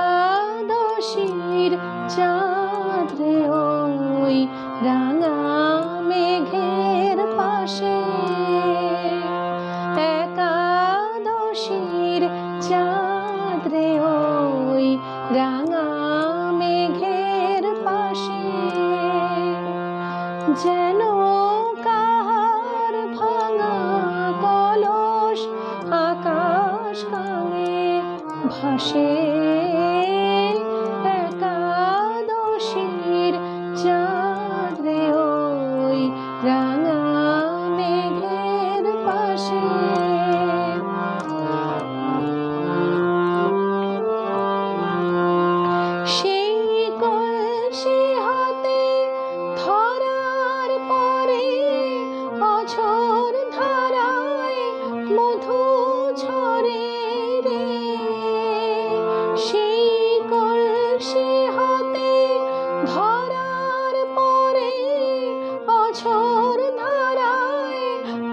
একাদশীর চাঁদ রে ওই রাঙা মেঘের পাশে, একাদশীর চাঁদ রে ওই রাঙা মেঘের পাশে, যেন কাহার ভাঙা কলস আকাশ কাঙে ভাসে। একাদশীর চাঁদ রে ওই রাঙা মেঘের পাশে। সেই কলসি হাতে ধরার পরে অঝোর ধারায় মধু ঝরে রে। সেই কলসি হাতে ধরার পরে অঝোর ধারায়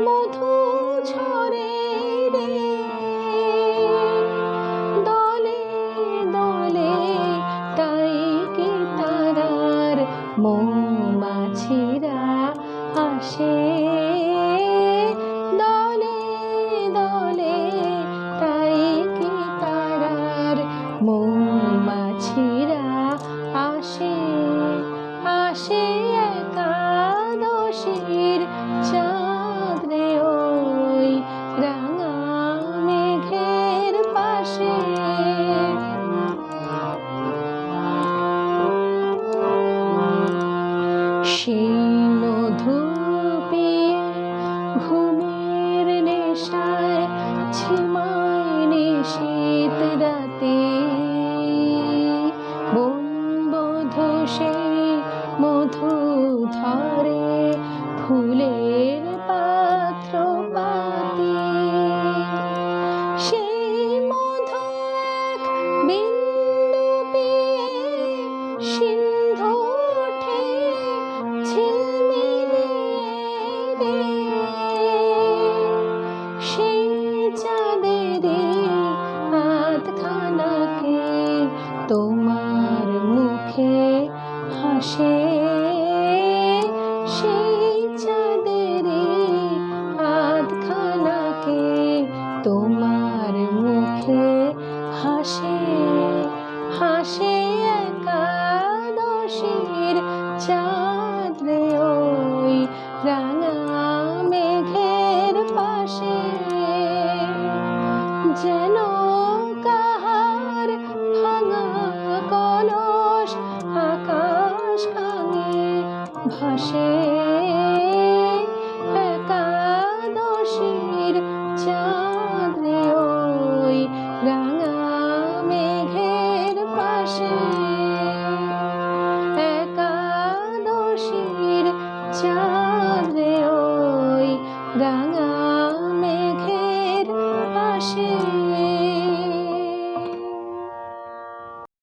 মধু ঝরে রে। দলে দলে তাই কি তারার মৌমাছিরা আসে। দলে দলে তাই কি তারার মৌমাছিরা আসে। আসে একাদশীর চাঁদ রে ওই রাঙা মেঘের পাশে। সেই মধু পিয়ে ঘুমের নেশায় ঝিমায় নিশীত রাতে, বনবধূ সেই মধু ধরে ফুলের পাত্র পাতে। সেই মধু এক বিন্দু পেয়ে সিন্ধু ওঠে ঝিলমিলিয়ে রে। সেই চাঁদেরই আধখানাকে তোমার মুখে হাসে। সেই চাঁদেরই আধখানাকে তোমার মুখে হাসে। হাসে একাদশীর চাঁদ রে ওই রাঙা মেঘের পাশে, যেন কাহার ভাঙা কলস আকাশ কাঙে ভাসে।